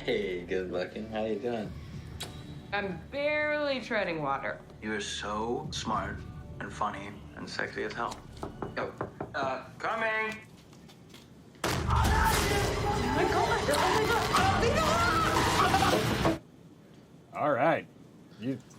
Hey, good looking. How you doing? I'm barely treading water. You're so smart and funny and sexy as hell. Yo, Coming! Oh my god! All right.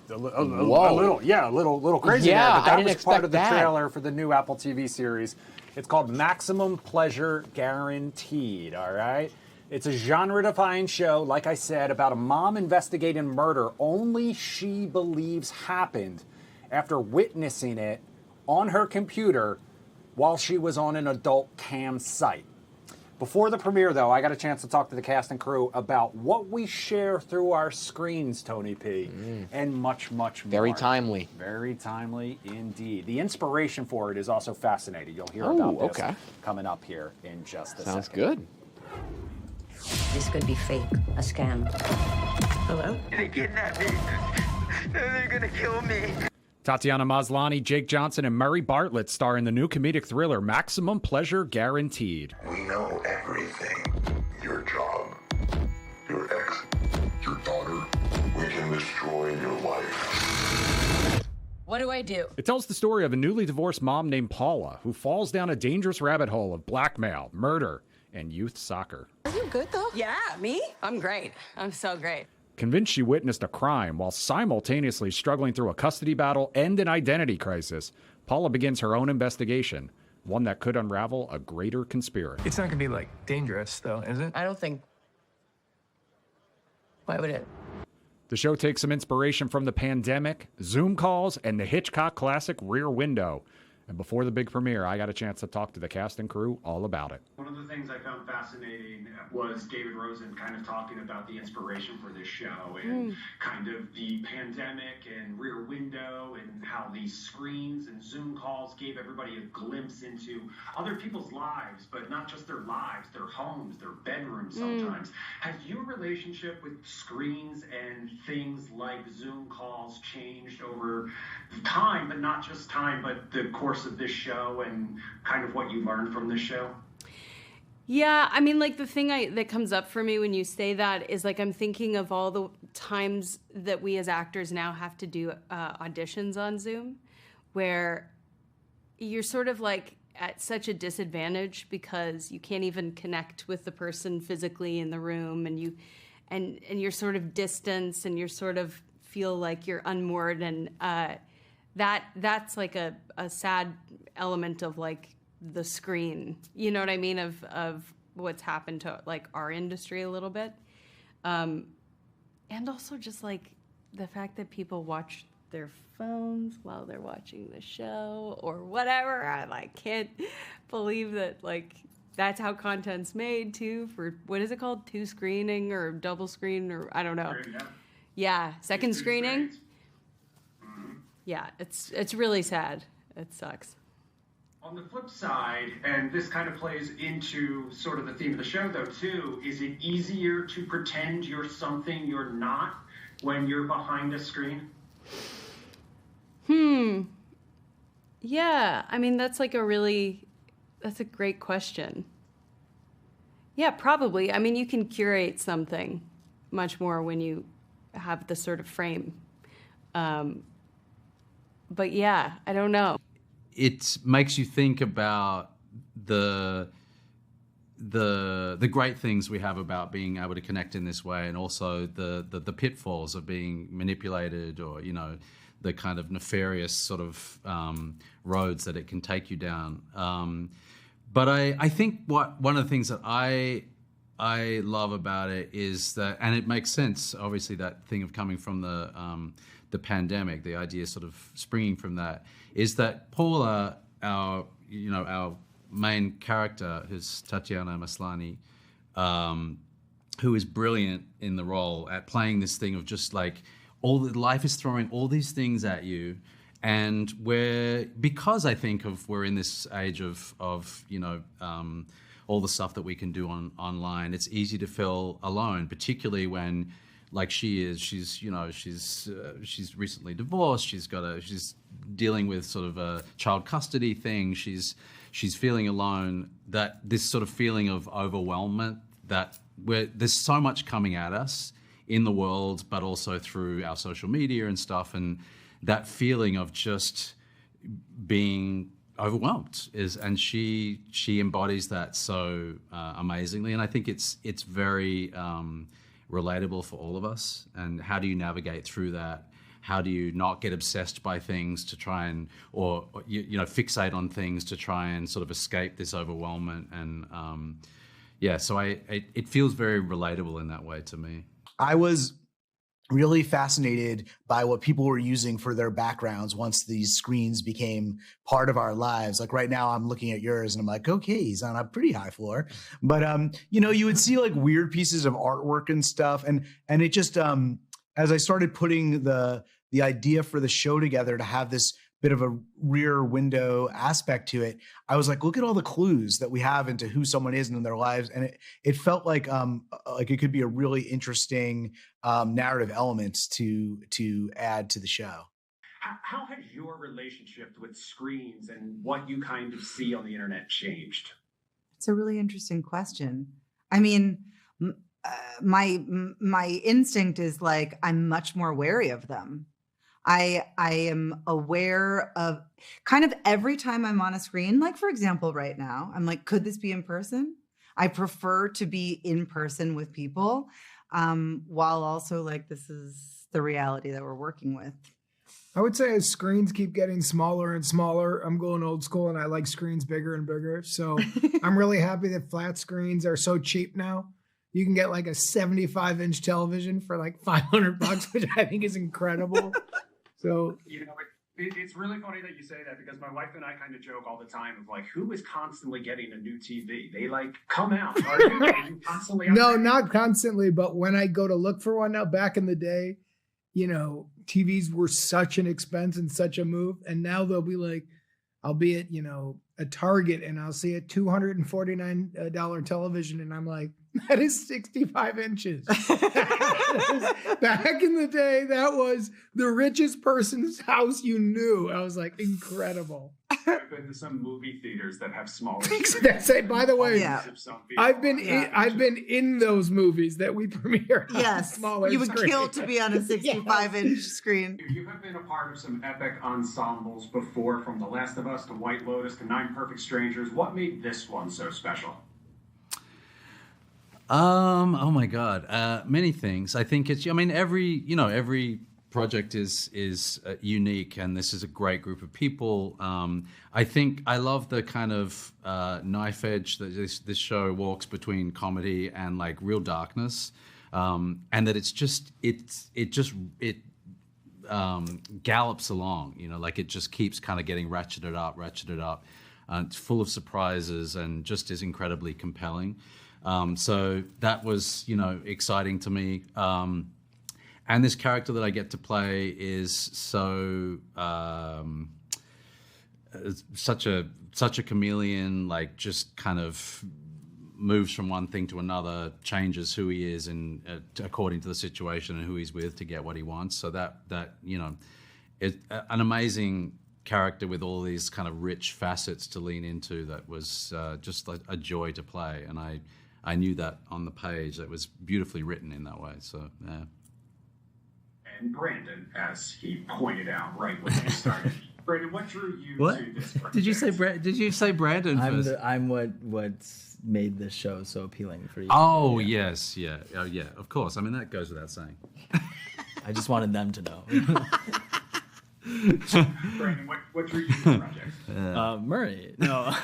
A little crazy Yeah, there, but that I didn't was part of the expect that. trailer for the new Apple TV series. It's called Maximum Pleasure Guaranteed, all right? It's a genre-defying show, like I said, about a mom investigating murder only she believes happened after witnessing it on her computer while she was on an adult cam site. Before the premiere, though, I got a chance to talk to the cast and crew about what we share through our screens, Tony P, and much, much more. Very timely. Very timely indeed. The inspiration for it is also fascinating. You'll hear about this coming up here in just a second. Sounds good. This could be fake, a scam. Hello? They kidnapped me. They're gonna kill me. Tatiana, Maslaney, Jake Johnson, and Murray Bartlett star in the new comedic thriller Maximum Pleasure Guaranteed. We know everything. Your job, your ex, your daughter. We can destroy your life. What do I do? It tells the story of a newly divorced mom named Paula who falls down a dangerous rabbit hole of blackmail, murder, and youth soccer. Are you good though? Yeah, me? I'm great. I'm so great. Convinced she witnessed a crime while simultaneously struggling through a custody battle and an identity crisis, Paula begins her own investigation, one that could unravel a greater conspiracy. It's not gonna be, like, dangerous, though, is it? I don't think... Why would it? The show takes some inspiration from the pandemic, Zoom calls, and the Hitchcock classic Rear Window. And before the big premiere, I got a chance to talk to the cast and crew all about it. One of the things I found fascinating was David Rosen kind of talking about the inspiration for this show and kind of the pandemic and Rear Window and how these screens and Zoom calls gave everybody a glimpse into other people's lives, but not just their lives, their homes, their bedrooms sometimes. Has your relationship with screens and things like Zoom calls changed over time, but not just time, but the course of this show and kind of what you learned from this show? Yeah, I mean, like the thing that comes up for me when you say that is like I'm thinking of all the times that we as actors now have to do auditions on Zoom, where you're sort of like at such a disadvantage because you can't even connect with the person physically in the room, and you're sort of distanced, and you're sort of feel like you're unmoored, and that's like a sad element of like the screen, you know what I mean, of what's happened to like our industry a little bit, and also just like the fact that people watch their phones while they're watching the show or whatever. I like can't believe that like that's how content's made too, for what is it called, two screening or double screen, or I don't know. Yeah, second screening. Yeah, it's really sad. It sucks. On the flip side, and this kind of plays into sort of the theme of the show though too, is it easier to pretend you're something you're not when you're behind a screen? Yeah, I mean that's a great question. Yeah, probably. I mean you can curate something much more when you have the sort of frame. But yeah, I don't know. It makes you think about the great things we have about being able to connect in this way, and also the pitfalls of being manipulated, or the kind of nefarious sort of roads that it can take you down. But I think one of the things that I love about it is that, and it makes sense, obviously, that thing of coming from the pandemic, the idea sort of springing from that, is that Paula, our main character, who's Tatiana Maslaney, who is brilliant in the role at playing this thing of just like life is throwing all these things at you, and because I think we're in this age of all the stuff that we can do online, it's easy to feel alone, particularly when, like she's recently divorced. She's dealing with sort of a child custody thing. She's feeling alone. That this sort of feeling of overwhelmment that there's so much coming at us in the world, but also through our social media and stuff, and that feeling of just being overwhelmed and she embodies that so amazingly, and I think it's very relatable for all of us. And how do you navigate through that? How do you not get obsessed by things to try and or fixate on things to try and sort of escape this overwhelmment? And so it feels very relatable in that way to me. I was really fascinated by what people were using for their backgrounds once these screens became part of our lives. Like right now I'm looking at yours and I'm like, okay, he's on a pretty high floor. But, you would see like weird pieces of artwork and stuff. And it just, as I started putting the idea for the show together to have this bit of a rear window aspect to it, I was like, look at all the clues that we have into who someone is in their lives. And it felt like it could be a really interesting narrative element to add to the show. How has your relationship with screens and what you kind of see on the internet changed? It's a really interesting question. I mean, my instinct is like, I'm much more wary of them. I am aware of kind of every time I'm on a screen, like for example, right now, I'm like, could this be in person? I prefer to be in person with people, while also like, this is the reality that we're working with. I would say as screens keep getting smaller and smaller, I'm going old school and I like screens bigger and bigger. So I'm really happy that flat screens are so cheap now. You can get like a 75-inch television for like $500, which I think is incredible. So, it's really funny that you say that, because my wife and I kind of joke all the time of like, who is constantly getting a new TV? They like come out. Are you constantly? No, not constantly. But when I go to look for one now, back in the day, TVs were such an expense and such a move. And now they'll be like, I'll be at, a Target and I'll see a $249 television. And I'm like, that is 65 inches. Back in the day, that was the richest person's house you knew. I was like, incredible. I've been to some movie theaters that have smaller screens. By the way, I've been in those movies that we premiered. Yes, smaller you would screen. Kill to be on a 65-inch screen. You have been a part of some epic ensembles before, from The Last of Us to White Lotus to Nine Perfect Strangers. What made this one so special? Oh my God, many things. I think every project is unique, and this is a great group of people. I think I love the kind of knife edge that this show walks between comedy and like real darkness, and that it gallops along. Like it just keeps kind of getting ratcheted up. It's full of surprises and just is incredibly compelling. So that was, exciting to me. And this character that I get to play is so such a chameleon, like just kind of moves from one thing to another, changes who he is and according to the situation and who he's with to get what he wants. So that it's an amazing character with all these kind of rich facets to lean into. That was just like a joy to play, and I knew that on the page. That was beautifully written in that way. So yeah. And Brandon, as he pointed out right when you started. Brandon, what drew you to this project? Did you say Brandon first? I'm what's made this show so appealing for you. Oh, yes, yeah. Oh, yeah, of course. I mean, that goes without saying. I just wanted them to know. Brandon, what drew you to the project? Murray. No.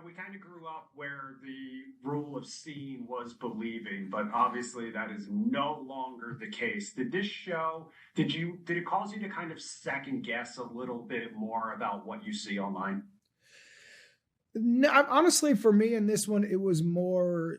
We kind of grew up where the rule of seeing was believing, but obviously that is no longer the case. Did this show, did it cause you to kind of second guess a little bit more about what you see online? No, honestly, for me in this one, it was more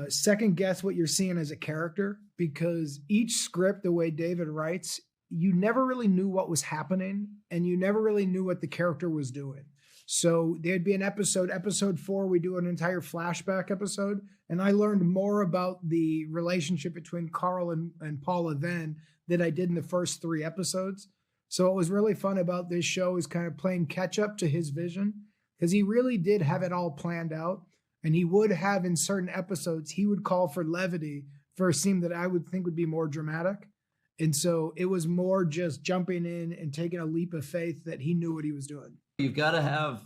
second guess what you're seeing as a character, because each script, the way David writes, you never really knew what was happening and you never really knew what the character was doing. So there'd be an episode 4, we do an entire flashback episode. And I learned more about the relationship between Carl and Paula then than I did in the first 3 episodes. So what was really fun about this show is kind of playing catch up to his vision, because he really did have it all planned out. And he would have in certain episodes, he would call for levity for a scene that I would think would be more dramatic. And so it was more just jumping in and taking a leap of faith that he knew what he was doing. You've got to have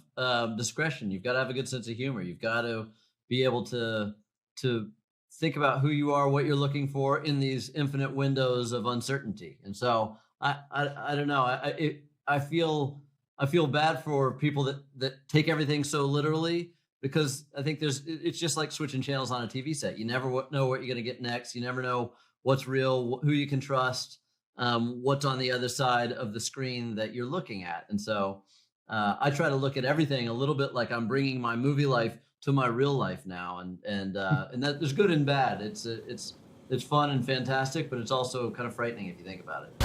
discretion. You've got to have a good sense of humor. You've got to be able to think about who you are, what you're looking for in these infinite windows of uncertainty. And so I don't know. I feel bad for people that take everything so literally, because I think it's just like switching channels on a TV set. You never know what you're going to get next. You never know what's real, who you can trust, what's on the other side of the screen that you're looking at. And so I try to look at everything a little bit like I'm bringing my movie life to my real life now. And that there's good and bad. It's fun and fantastic, but it's also kind of frightening if you think about it.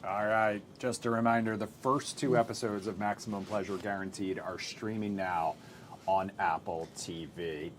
All right, just a reminder, the first 2 episodes of Maximum Pleasure Guaranteed are streaming now on Apple TV.